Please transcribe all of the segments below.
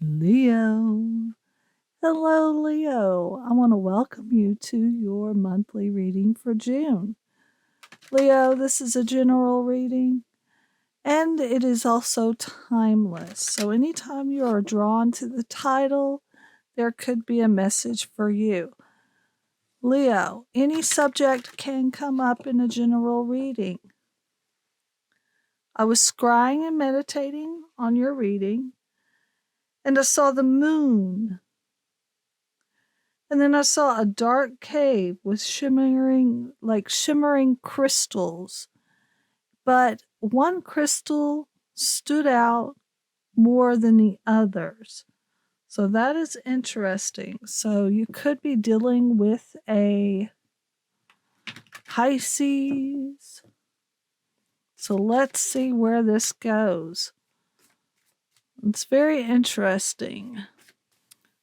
Leo. Hello, Leo. I want to welcome you to your monthly reading for June. Leo, this is a general reading and it is also timeless. So, anytime you are drawn to the title, there could be a message for you. Leo, any subject can come up in a general reading. I was scrying and meditating on your reading, and I saw the moon. And then I saw a dark cave with shimmering crystals. But one crystal stood out more than the others. So that is interesting. So you could be dealing with a Pisces. So let's see where this goes. It's very interesting.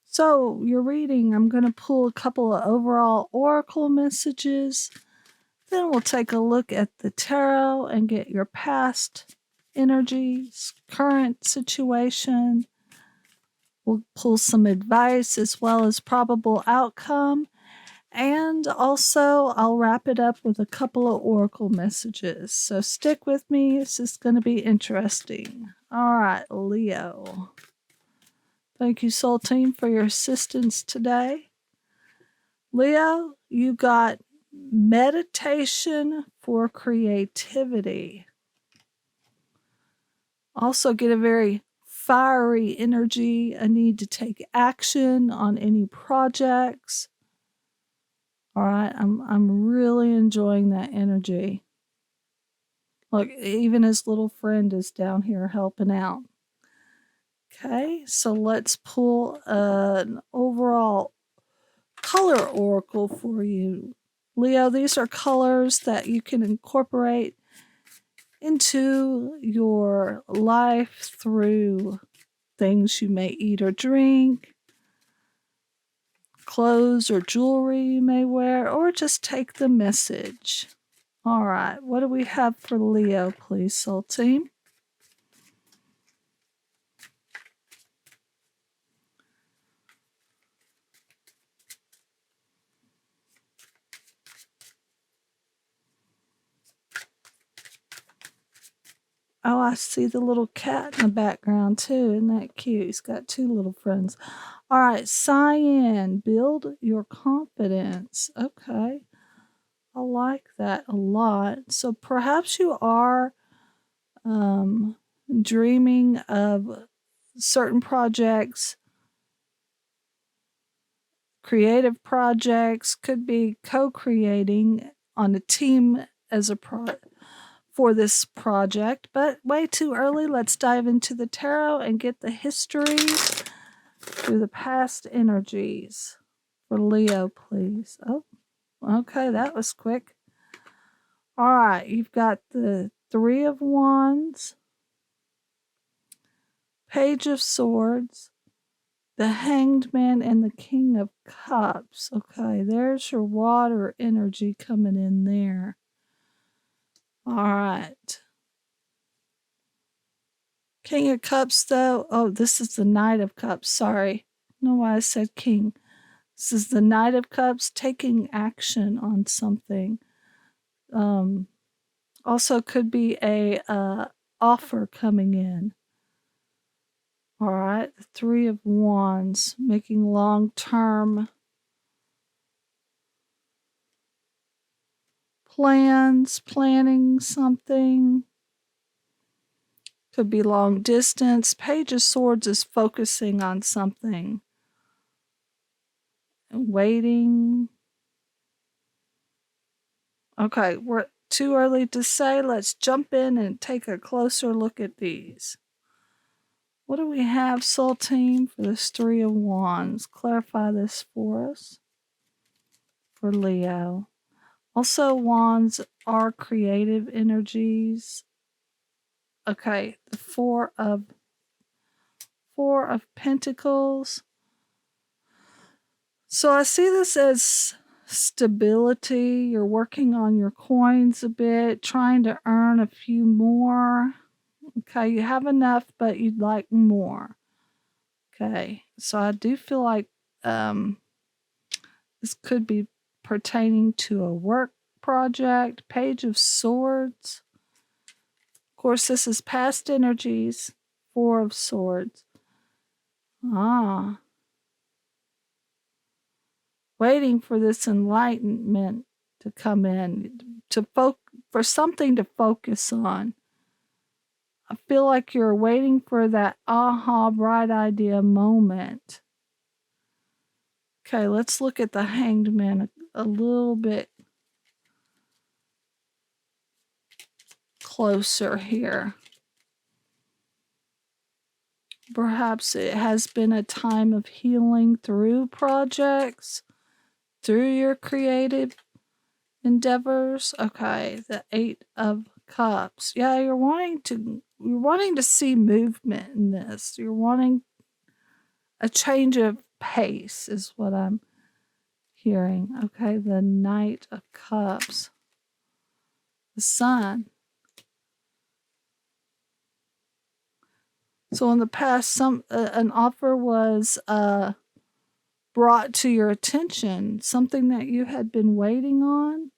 So, you're reading, I'm going to pull a couple of overall oracle messages. Then we'll take a look at the tarot and get your past energies, current situation. We'll pull some advice as well as probable outcome. And also, I'll wrap it up with a couple of oracle messages. So, stick with me. This is going to be interesting. All right, Leo. Thank you, Soul Team, for your assistance today. Leo, you got meditation for creativity. Also get a very fiery energy, a need to take action on any projects. All right, I'm really enjoying that energy. Look, even his little friend is down here helping out. Okay, so let's pull an overall color oracle for you. Leo, these are colors that you can incorporate into your life through things you may eat or drink, clothes or jewelry you may wear, or just take the message. All right, what do we have for Leo, please, Soul Team? Oh, I see the little cat in the background too. Isn't that cute? He's got two little friends. All right, Cyan, build your confidence. Okay, I like that a lot. So perhaps you are dreaming of certain projects, creative projects, could be co-creating on a team as a for this project, but way too early. Let's dive into the tarot and get the history through the past energies for Leo, please. Oh, okay, that was quick. All right, you've got the Three of Wands, Page of Swords, the Hanged Man, and the King of Cups. Okay, there's your water energy coming in there. All right. King of Cups, though. Oh, this is the Knight of Cups. Sorry. I don't know why I said King. This is the Knight of Cups taking action on something. Also could be a offer coming in. All right. The Three of Wands, making long-term plans, planning something. Could be long distance. Page of Swords is focusing on something. Waiting. Okay, we're too early to say. Let's jump in and take a closer look at these. What do we have, Soul Team, for this Three of Wands? Clarify this for us. For Leo. Also, wands are creative energies. Okay, the Four of Pentacles. So I see this as stability. You're working on your coins a bit, trying to earn a few more. Okay, you have enough, but you'd like more. Okay, so I do feel like this could be pertaining to a work project. Page of Swords. Of course, this is past energies. Four of Swords. Waiting for this enlightenment to come in, for something to focus on. I feel like you're waiting for that aha, bright idea moment. Okay, let's look at the Hanged Man a little bit closer here. Perhaps it has been a time of healing through projects, through your creative endeavors. Okay, the Eight of Cups. Yeah, you're wanting to see movement in this. You're wanting a change of pace is what I'm hearing. Okay, the Knight of Cups. The Sun. So in the past, an offer was brought to your attention, something that you had been waiting on.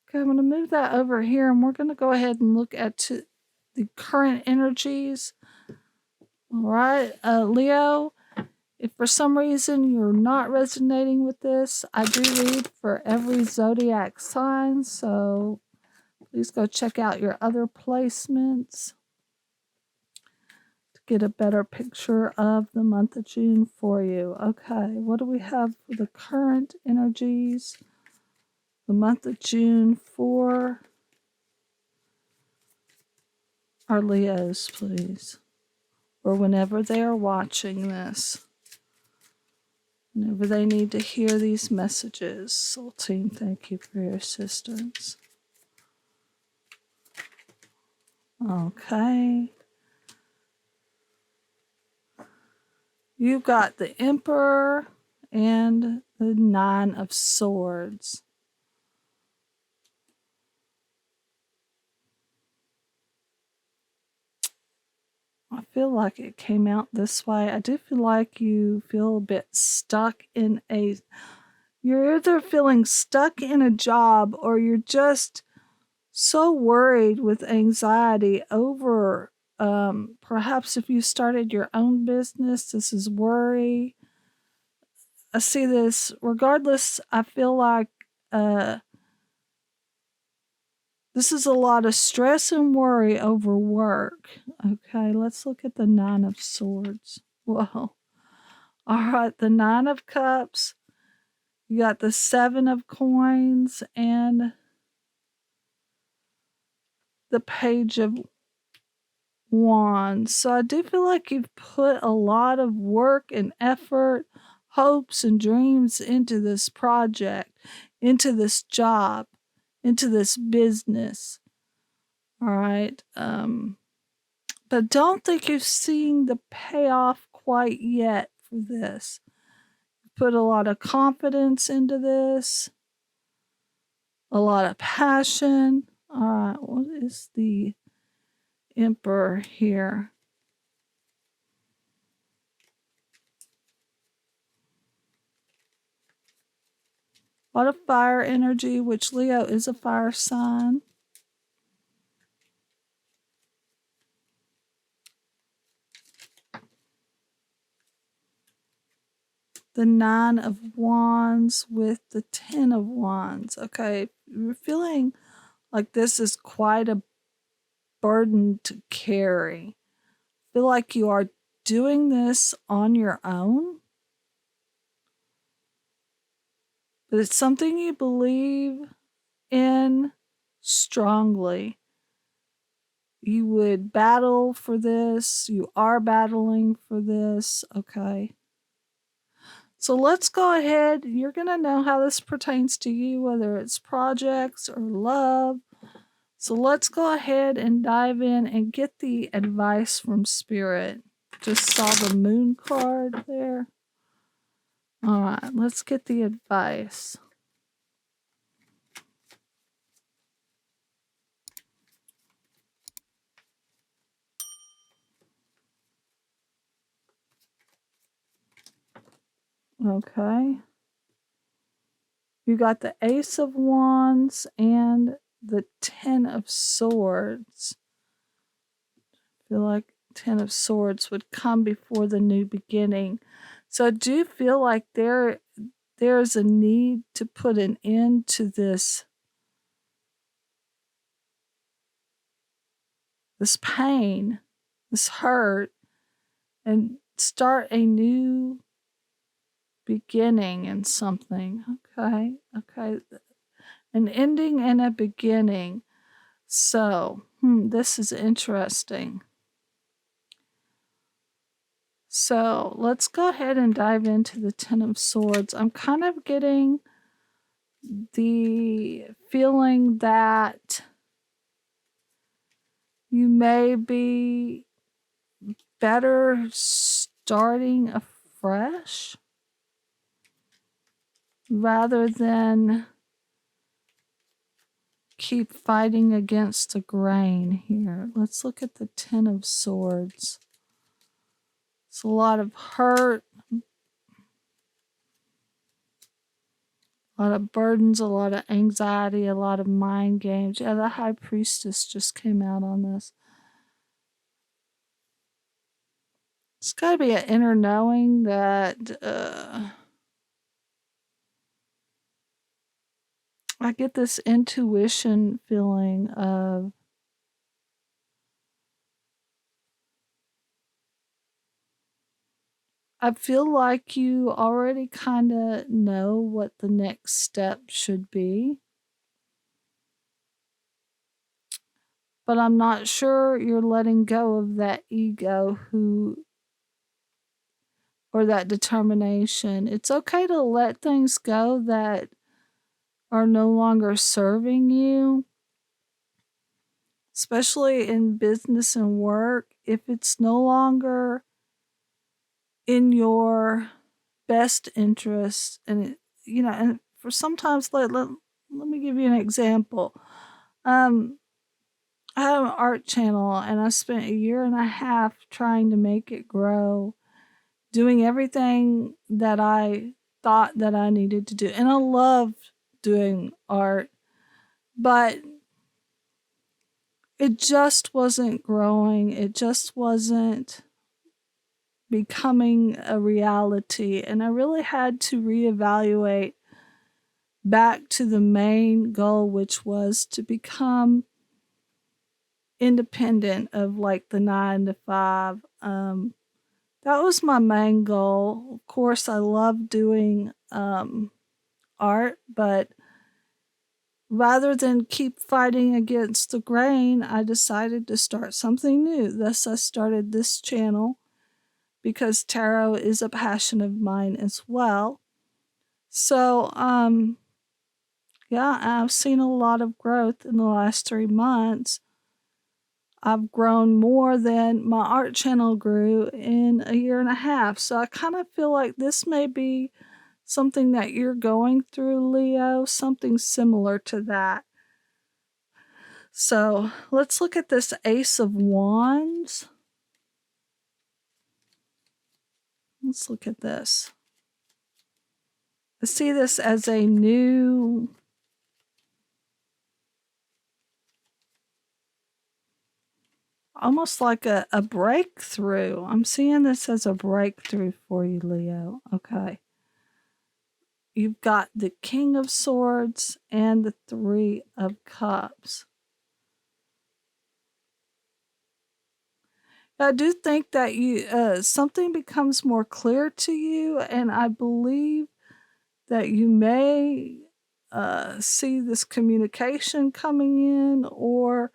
Okay, I'm going to move that over here, and we're going to go ahead and look at the current energies. All right, Leo, if for some reason you're not resonating with this, I do read for every zodiac sign, so please go check out your other placements to get a better picture of the month of June for you. Okay, what do we have for the current energies? The month of June for our Leos, please. Or whenever they are watching this. Whenever they need to hear these messages. Soul Team, thank you for your assistance. Okay. You've got the Emperor and the Nine of Swords. I feel like it came out this way. I do feel like you feel a bit stuck in you're either feeling stuck in a job or you're just so worried with anxiety over perhaps if you started your own business, this is worry. I see this regardless. I feel like this is a lot of stress and worry over work. Okay, let's look at the Nine of Swords. Whoa. All right, the Nine of Cups. You got the Seven of Coins and the Page of Wands. So I do feel like you've put a lot of work and effort, hopes and dreams into this project, into this job, into this business. All right. But don't think you've seen the payoff quite yet for this. Put a lot of confidence into this, a lot of passion. All right, what is the Emperor here? A lot of fire energy, which Leo is a fire sign. The Nine of Wands with the Ten of Wands. Okay, you're feeling like this is quite a burden to carry. Feel like you are doing this on your own, but it's something you believe in strongly. You would battle for this. You are battling for this. Okay. So let's go ahead. You're going to know how this pertains to you, whether it's projects or love. So let's go ahead and dive in and get the advice from Spirit. Just saw the Moon card there. All right, let's get the advice. Okay. You got the Ace of Wands and the Ten of Swords. I feel like Ten of Swords would come before the new beginning. So I do feel like there's a need to put an end to this pain, this hurt, and start a new beginning in something. Okay. Okay. An ending and a beginning. So, this is interesting. So, let's go ahead and dive into the Ten of Swords. I'm kind of getting the feeling that you may be better starting afresh rather than keep fighting against the grain here. Let's look at the Ten of Swords. It's a lot of hurt, a lot of burdens, a lot of anxiety, a lot of mind games. Yeah, the High Priestess just came out on this. It's got to be an inner knowing that I get this intuition feeling of I feel like you already kind of know what the next step should be, but I'm not sure you're letting go of that ego or that determination. It's okay to let things go that are no longer serving you, especially in business and work. If it's no longer in your best interest, and for sometimes, let me give you an example. Um, I have an art channel and I spent a year and a half trying to make it grow, doing everything that I thought that I needed to do. And I loved doing art, but it just wasn't growing. It just wasn't becoming a reality. And I really had to reevaluate back to the main goal, which was to become independent of like the 9 to 5. That was my main goal. Of course, I love doing art, but rather than keep fighting against the grain, I decided to start something new. Thus, I started this channel because tarot is a passion of mine as well. So, yeah, I've seen a lot of growth in the last 3 months. I've grown more than my art channel grew in a year and a half. So I kind of feel like this may be something that you're going through, Leo, something similar to that. So let's look at this Ace of Wands. Let's look at this. I see this as a new almost like a breakthrough. I'm seeing this as a breakthrough for you, Leo. Okay. You've got the King of Swords and the Three of Cups. I do think that you something becomes more clear to you, and I believe that you may see this communication coming in, or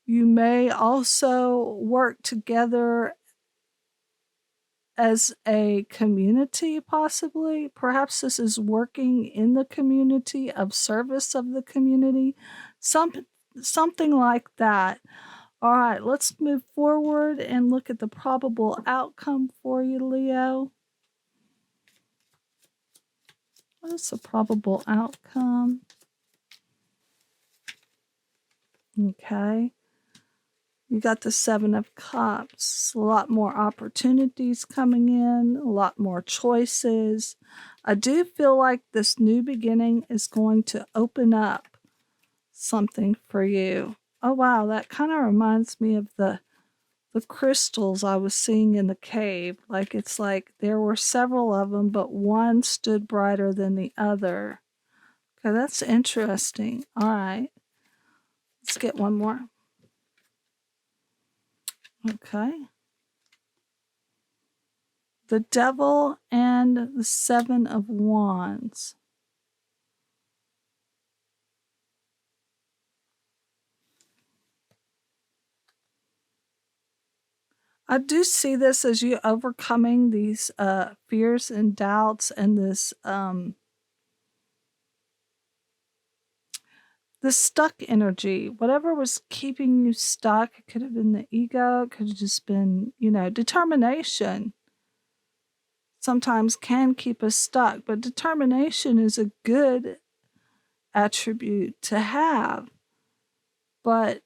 you may also work together as a community, possibly. Perhaps this is working in the community, of service of the community, something like that. All right, let's move forward and look at the probable outcome for you, Leo. What is the probable outcome? Okay. You got the Seven of Cups, a lot more opportunities coming in, a lot more choices. I do feel like this new beginning is going to open up something for you. Oh wow, that kind of reminds me of the crystals I was seeing in the cave. Like it's like there were several of them, but one stood brighter than the other. Okay, that's interesting. All right, let's get one more. Okay. The Devil and the Seven of Wands. I do see this as you overcoming these fears and doubts and this stuck energy. Whatever was keeping you stuck, it could have been the ego, it could have just been, determination. Sometimes can keep us stuck, but determination is a good attribute to have. But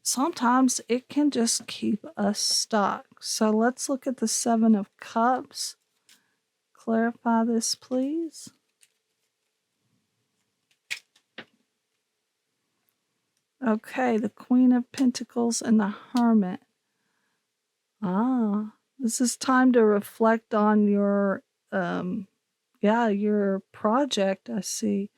sometimes it can just keep us stuck. So let's look at the Seven of Cups. Clarify this, please. Okay, the Queen of Pentacles and the Hermit. This is time to reflect on your project I see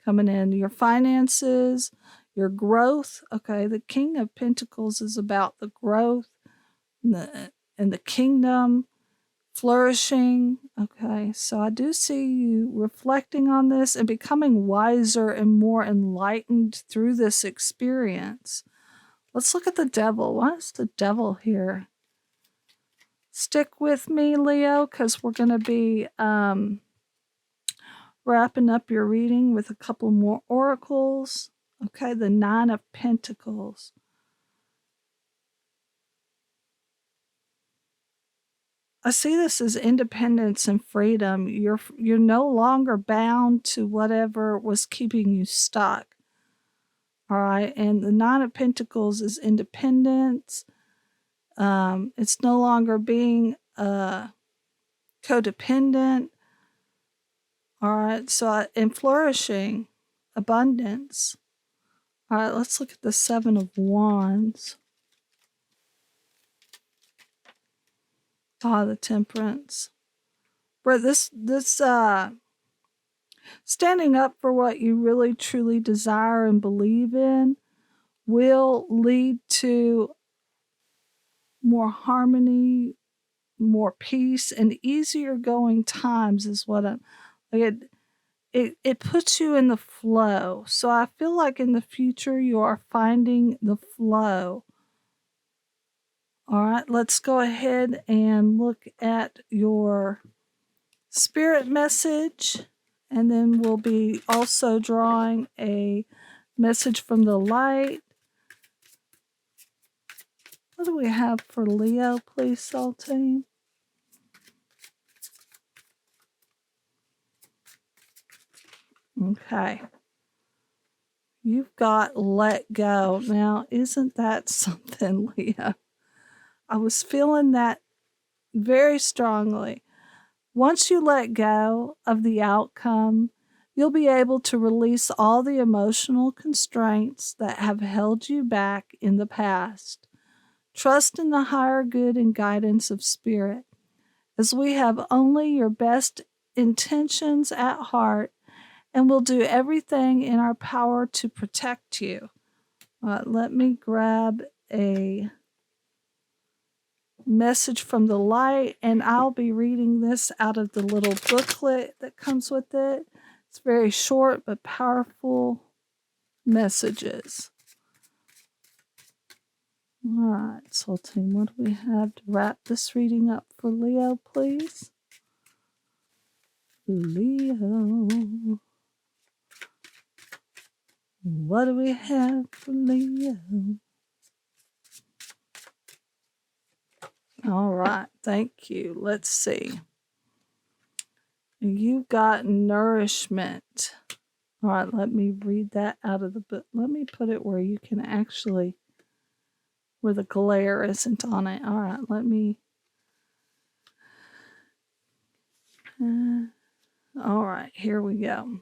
coming in, your finances, your growth. Okay, the King of Pentacles is about the growth and the kingdom flourishing. Okay, so I do see you reflecting on this and becoming wiser and more enlightened through this experience. Let's look at the Devil. What is the Devil here? Stick with me, Leo, because we're going to be wrapping up your reading with a couple more oracles. Okay, the Nine of Pentacles. I see this as independence and freedom. You're no longer bound to whatever was keeping you stuck. All right, and the Nine of Pentacles is independence. It's no longer being codependent. All right, so in flourishing, abundance. All right, let's look at the Seven of Wands. The Temperance. But this standing up for what you really truly desire and believe in will lead to more harmony, more peace, and easier going times is what I'm like. It puts you in the flow. So I feel like in the future you are finding the flow. All right, let's go ahead and look at your spirit message, and then we'll be also drawing a message from the light. What do we have for Leo, please, Soul Team? Okay. You've got let go. Now, isn't that something, Leo? I was feeling that very strongly. Once you let go of the outcome, you'll be able to release all the emotional constraints that have held you back in the past. Trust in the higher good and guidance of spirit, as we have only your best intentions at heart and will do everything in our power to protect you. Let me grab a message from the light, and I'll be reading this out of the little booklet that comes with it. It's very short but powerful messages. All right, Soul Team, what do we have to wrap this reading up for Leo, please? Leo. What do we have for Leo? All right, thank you. Let's see. You got nourishment. All right, let me read that out of the book. Let me put it where you can actually where the glare isn't on it. All right, let me. All right, here we go.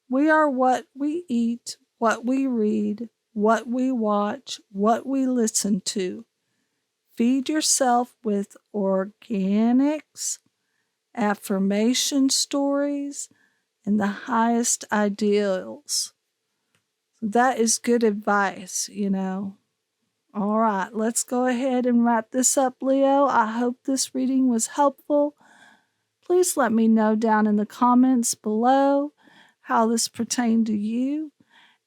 We are what we eat, what we read, what we watch, what we listen to. Feed yourself with organics, affirmation stories, and the highest ideals. That is good advice, you know. All right, let's go ahead and wrap this up, Leo. I hope this reading was helpful. Please let me know down in the comments below how this pertained to you.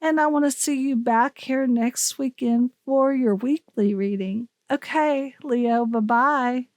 And I want to see you back here next weekend for your weekly reading. Okay, Leo, bye-bye.